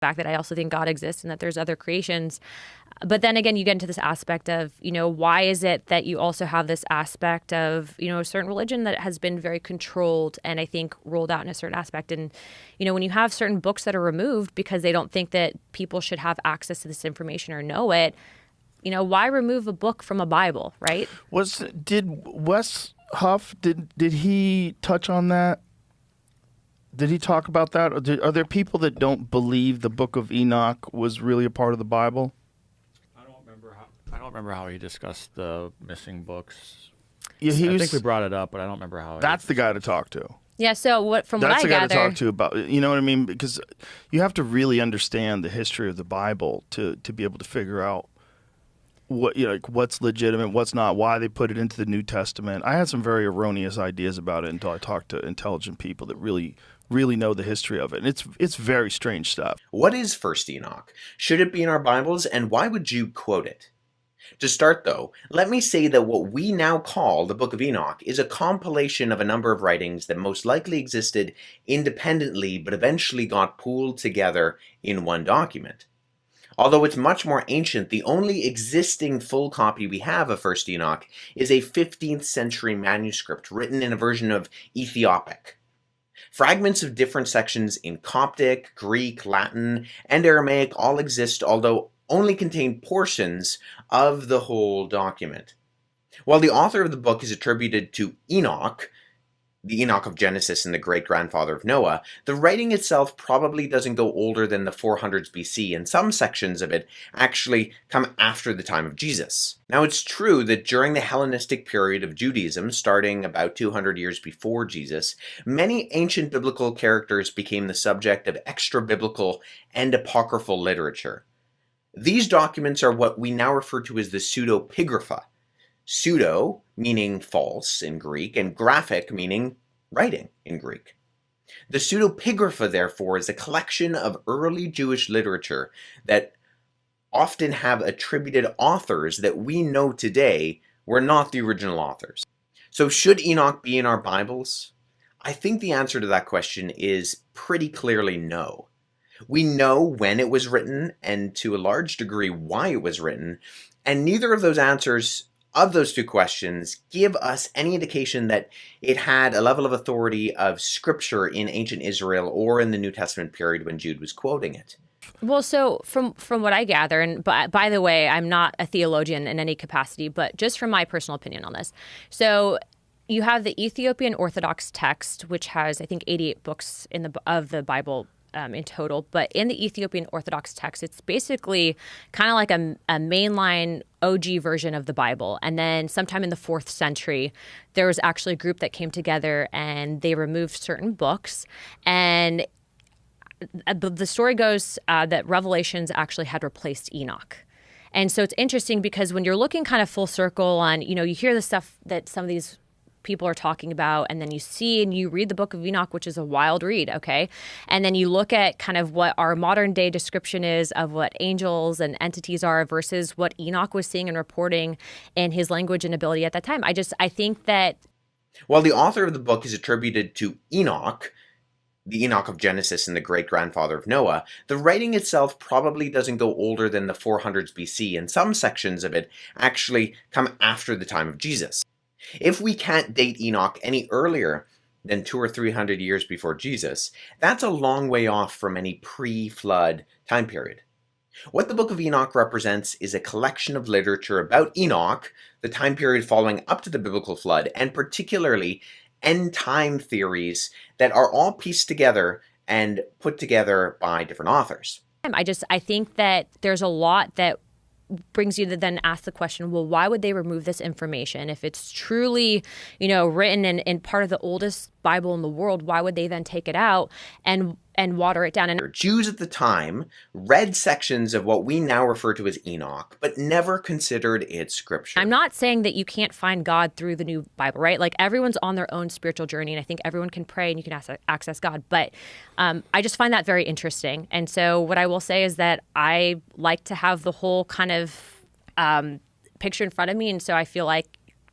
fact that I also think God exists and that there's other creations. But then again, you get into this aspect of, why is it that you also have this aspect of, a certain religion that has been very controlled and I think rolled out in a certain aspect. And, when you have certain books that are removed because they don't think that people should have access to this information or know it, why remove a book from a Bible, right? Did Wes Huff, did he touch on that? Did he talk about that? Or are there people that don't believe the Book of Enoch was really a part of the Bible? I don't remember how he discussed the missing books. Yeah, I think we brought it up, but I don't remember how. That's the guy to talk to. Yeah. So what I gather, that's the guy to talk to about. You know what I mean? Because you have to really understand the history of the Bible to be able to figure out what's legitimate, what's not, why they put it into the New Testament. I had some very erroneous ideas about it until I talked to intelligent people that really know the history of it. And it's very strange stuff. What is First Enoch? Should it be in our Bibles, and why would Jude quote it? To start, though, let me say that what we now call the Book of Enoch is a compilation of a number of writings that most likely existed independently but eventually got pooled together in one document. Although it's much more ancient, the only existing full copy we have of First Enoch is a 15th century manuscript written in a version of Ethiopic. Fragments of different sections in Coptic, Greek, Latin, and Aramaic all exist, although only contain portions of the whole document. While the author of the book is attributed to Enoch, the Enoch of Genesis and the great-grandfather of Noah, the writing itself probably doesn't go older than the 400s BC, and some sections of it actually come after the time of Jesus. Now, it's true that during the Hellenistic period of Judaism, starting about 200 years before Jesus, many ancient biblical characters became the subject of extra-biblical and apocryphal literature. These documents are what we now refer to as the pseudepigrapha. Pseudo meaning false in Greek, and graphic meaning writing in Greek. The pseudepigrapha, therefore, is a collection of early Jewish literature that often have attributed authors that we know today were not the original authors. So should Enoch be in our Bibles? I think the answer to that question is pretty clearly no. We know when it was written, and to a large degree why it was written, and neither of those answers of those two questions give us any indication that it had a level of authority of Scripture in ancient Israel or in the New Testament period when Jude was quoting it. Well, so from what I gather, and by the way, I'm not a theologian in any capacity, but just from my personal opinion on this. So you have the Ethiopian Orthodox text, which has, I think, 88 books of the Bible in total. But in the Ethiopian Orthodox text, it's basically kind of like a mainline OG version of the Bible. And then sometime in the 4th century, there was actually a group that came together and they removed certain books. And the story goes that Revelations actually had replaced Enoch. And so it's interesting because when you're looking kind of full circle on, you hear the stuff that some of these people are talking about, and then you see and you read the Book of Enoch, which is a wild read, okay? And then you look at kind of what our modern day description is of what angels and entities are versus what Enoch was seeing and reporting in his language and ability at that time. I think that while the author of the book is attributed to Enoch, the Enoch of Genesis and the great-grandfather of Noah, the writing itself probably doesn't go older than the 400s BC, and some sections of it actually come after the time of Jesus. If we can't date Enoch any earlier than 200 or 300 years before Jesus, that's a long way off from any pre-flood time period. What the Book of Enoch represents is a collection of literature about Enoch, the time period following up to the biblical flood, and particularly end-time theories that are all pieced together and put together by different authors. I think that there's a lot that brings you to then ask the question, well, why would they remove this information? If it's truly, written in part of the oldest Bible in the world, why would they then take it out and water it down? And Jews at the time read sections of what we now refer to as Enoch, but never considered it Scripture. I'm not saying that you can't find God through the new Bible, right? Like everyone's on their own spiritual journey, and I think everyone can pray and you can access God. But I just find that very interesting. And so what I will say is that I like to have the whole kind of picture in front of me. And so I feel like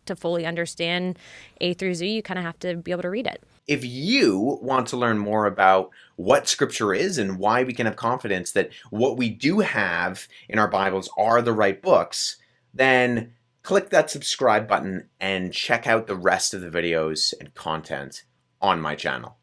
to fully understand A through Z, you kind of have to be able to read it. If you want to learn more about what Scripture is and why we can have confidence that what we do have in our Bibles are the right books, then click that subscribe button and check out the rest of the videos and content on my channel.